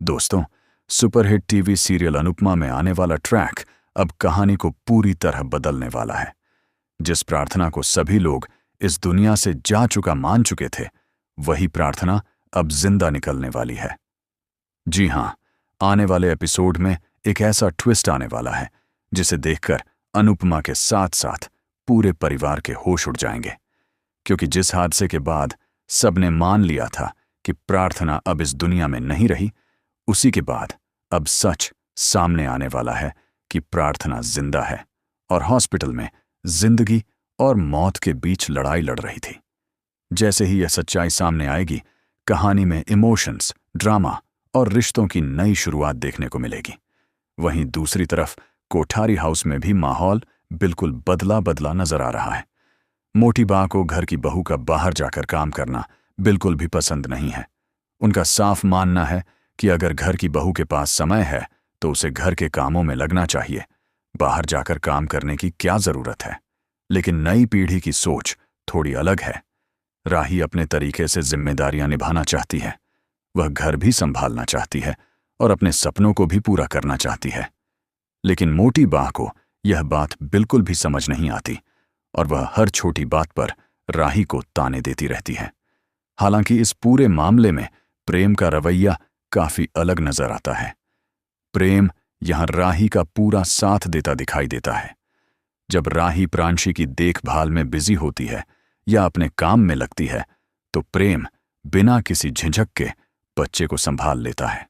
दोस्तों, superhit TV serial Anupama में आने वाला ट्रैक अब कहानी को पूरी तरह बदलने वाला है। जिस प्रार्थना को सभी लोग इस दुनिया से जा चुका मान चुके थे, वही प्रार्थना अब जिंदा निकलने वाली है। जी हां, आने वाले एपिसोड में एक ऐसा ट्विस्ट आने वाला है जिसे देखकर अनुपमा के साथ साथ पूरे परिवार के होश उड़ जाएंगे। क्योंकि जिस हादसे के बाद सबने मान लिया था कि प्रार्थना अब इस दुनिया में नहीं रही, उसी के बाद अब सच सामने आने वाला है कि प्रार्थना जिंदा है और हॉस्पिटल में जिंदगी और मौत के बीच लड़ाई लड़ रही थी। जैसे ही यह सच्चाई सामने आएगी, कहानी में इमोशंस, ड्रामा और रिश्तों की नई शुरुआत देखने को मिलेगी। वहीं दूसरी तरफ कोठारी हाउस में भी माहौल बिल्कुल बदला बदला नजर आ रहा है। मोटी बा को घर की बहू का बाहर जाकर काम करना बिल्कुल भी पसंद नहीं है। उनका साफ मानना है कि अगर घर की बहू के पास समय है तो उसे घर के कामों में लगना चाहिए, बाहर जाकर काम करने की क्या जरूरत है। लेकिन नई पीढ़ी की सोच थोड़ी अलग है। राही अपने तरीके से जिम्मेदारियां निभाना चाहती है। वह घर भी संभालना चाहती है और अपने सपनों को भी पूरा करना चाहती है। लेकिन मोटी बा को यह बात बिल्कुल भी समझ नहीं आती और वह हर छोटी बात पर राही को ताने देती रहती है। हालांकि इस पूरे मामले में प्रेम का रवैया काफी अलग नजर आता है। प्रेम यहां राही का पूरा साथ देता दिखाई देता है। जब राही प्रांशी की देखभाल में बिजी होती है या अपने काम में लगती है, तो प्रेम बिना किसी झिझक के बच्चे को संभाल लेता है।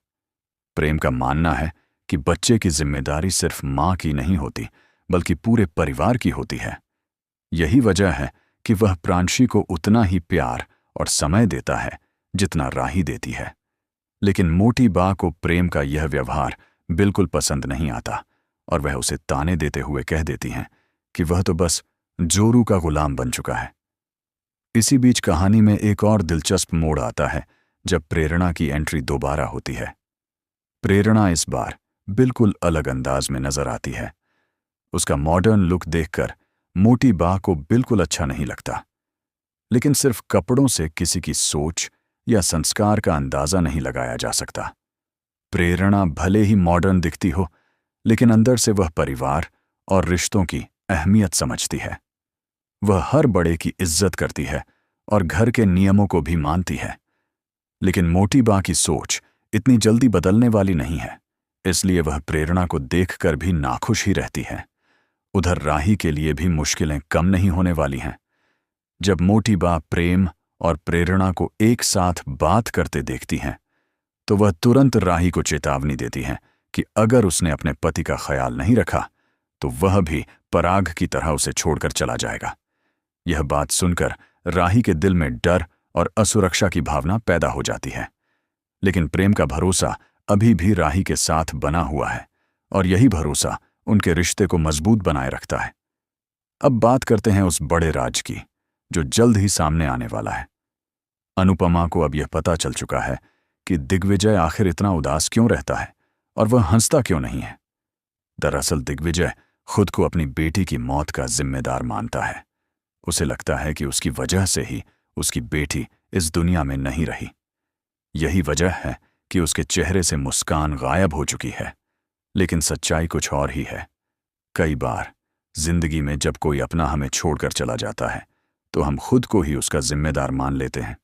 प्रेम का मानना है कि बच्चे की जिम्मेदारी सिर्फ मां की नहीं होती, बल्कि पूरे परिवार की होती है। यही वजह है कि वह प्रांशी को उतना ही प्यार और समय देता है जितना राही देती है। लेकिन मोटी बा को प्रेम का यह व्यवहार बिल्कुल पसंद नहीं आता और वह उसे ताने देते हुए कह देती हैं कि वह तो बस जोरू का गुलाम बन चुका है। इसी बीच कहानी में एक और दिलचस्प मोड़ आता है जब प्रेरणा की एंट्री दोबारा होती है। प्रेरणा इस बार बिल्कुल अलग अंदाज में नजर आती है। उसका मॉडर्न लुक देखकर मोटी बा को बिल्कुल अच्छा नहीं लगता। लेकिन सिर्फ कपड़ों से किसी की सोच या संस्कार का अंदाजा नहीं लगाया जा सकता। प्रेरणा भले ही मॉडर्न दिखती हो, लेकिन अंदर से वह परिवार और रिश्तों की अहमियत समझती है। वह हर बड़े की इज्जत करती है और घर के नियमों को भी मानती है। लेकिन मोटी बा की सोच इतनी जल्दी बदलने वाली नहीं है, इसलिए वह प्रेरणा को देखकर भी नाखुश ही रहती है। उधर राही के लिए भी मुश्किलें कम नहीं होने वाली हैं। जब मोटी बा प्रेम और प्रेरणा को एक साथ बात करते देखती हैं, तो वह तुरंत राही को चेतावनी देती हैं कि अगर उसने अपने पति का ख्याल नहीं रखा तो वह भी पराग की तरह उसे छोड़कर चला जाएगा। यह बात सुनकर राही के दिल में डर और असुरक्षा की भावना पैदा हो जाती है। लेकिन प्रेम का भरोसा अभी भी राही के साथ बना हुआ है और यही भरोसा उनके रिश्ते को मजबूत बनाए रखता है। अब बात करते हैं उस बड़े राज की जो जल्द ही सामने आने वाला है। अनुपमा को अब यह पता चल चुका है कि दिग्विजय आखिर इतना उदास क्यों रहता है और वह हंसता क्यों नहीं है। दरअसल दिग्विजय खुद को अपनी बेटी की मौत का जिम्मेदार मानता है। उसे लगता है कि उसकी वजह से ही उसकी बेटी इस दुनिया में नहीं रही। यही वजह है कि उसके चेहरे से मुस्कान गायब हो चुकी है। लेकिन सच्चाई कुछ और ही है। कई बार जिंदगी में जब कोई अपना हमें छोड़कर चला जाता है, तो हम खुद को ही उसका जिम्मेदार मान लेते हैं,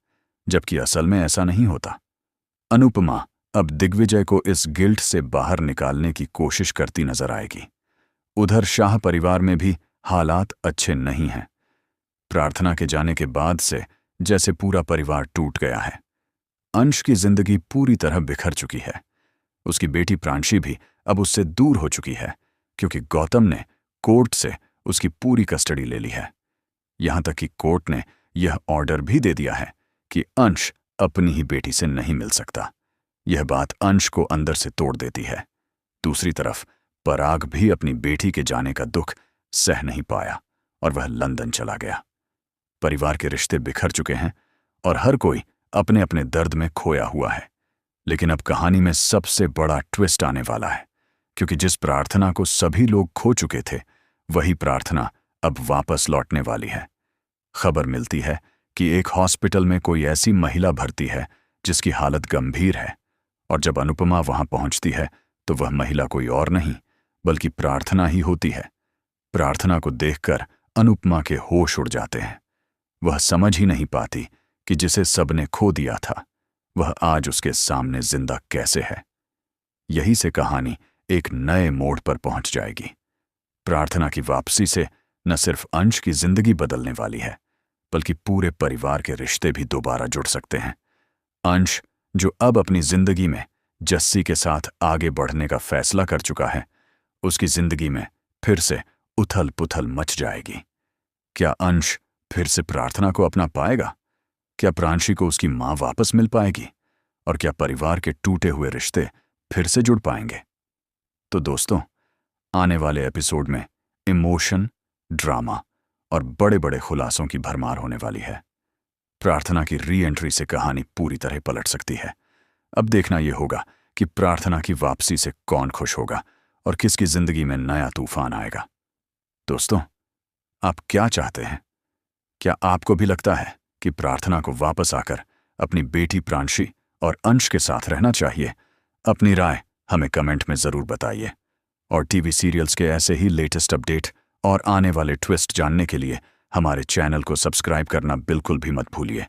जबकि असल में ऐसा नहीं होता। अनुपमा अब दिग्विजय को इस गिल्ट से बाहर निकालने की कोशिश करती नजर आएगी। उधर शाह परिवार में भी हालात अच्छे नहीं हैं। प्रार्थना के जाने के बाद से जैसे पूरा परिवार टूट गया है। अंश की जिंदगी पूरी तरह बिखर चुकी है। उसकी बेटी प्रांशी भी अब उससे दूर हो चुकी है, क्योंकि गौतम ने कोर्ट से उसकी पूरी कस्टडी ले ली है। यहां तक कि कोर्ट ने यह ऑर्डर भी दे दिया है कि अंश अपनी ही बेटी से नहीं मिल सकता। यह बात अंश को अंदर से तोड़ देती है। दूसरी तरफ पराग भी अपनी बेटी के जाने का दुख सह नहीं पाया और वह लंदन चला गया। परिवार के रिश्ते बिखर चुके हैं और हर कोई अपने अपने दर्द में खोया हुआ है। लेकिन अब कहानी में सबसे बड़ा ट्विस्ट आने वाला है, क्योंकि जिस प्रार्थना को सभी लोग खो चुके थे, वही प्रार्थना अब वापस लौटने वाली है। खबर मिलती है कि एक हॉस्पिटल में कोई ऐसी महिला भर्ती है जिसकी हालत गंभीर है और जब अनुपमा वहां पहुंचती है तो वह महिला कोई और नहीं बल्कि प्रार्थना ही होती है। प्रार्थना को देखकर अनुपमा के होश उड़ जाते हैं। वह समझ ही नहीं पाती कि जिसे सबने खो दिया था वह आज उसके सामने जिंदा कैसे है। यही से कहानी एक नए मोड़ पर पहुंच जाएगी। प्रार्थना की वापसी से न सिर्फ अंश की जिंदगी बदलने वाली है बल्कि पूरे परिवार के रिश्ते भी दोबारा जुड़ सकते हैं। अंश, जो अब अपनी जिंदगी में जस्सी के साथ आगे बढ़ने का फैसला कर चुका है, उसकी जिंदगी में फिर से उथल पुथल मच जाएगी। क्या अंश फिर से प्रार्थना को अपना पाएगा? क्या प्रांशी को उसकी मां वापस मिल पाएगी? और क्या परिवार के टूटे हुए रिश्ते फिर से जुड़ पाएंगे? तो दोस्तों, आने वाले एपिसोड में इमोशन, ड्रामा और बड़े बड़े खुलासों की भरमार होने वाली है। प्रार्थना की री एंट्री से कहानी पूरी तरह पलट सकती है। अब देखना यह होगा कि प्रार्थना की वापसी से कौन खुश होगा और किसकी जिंदगी में नया तूफान आएगा। दोस्तों, आप क्या चाहते हैं? क्या आपको भी लगता है कि प्रार्थना को वापस आकर अपनी बेटी प्रांशी और अंश के साथ रहना चाहिए? अपनी राय हमें कमेंट में जरूर बताइए। और टीवी सीरियल्स के ऐसे ही लेटेस्ट अपडेट और आने वाले ट्विस्ट जानने के लिए हमारे चैनल को सब्सक्राइब करना बिल्कुल भी मत भूलिए।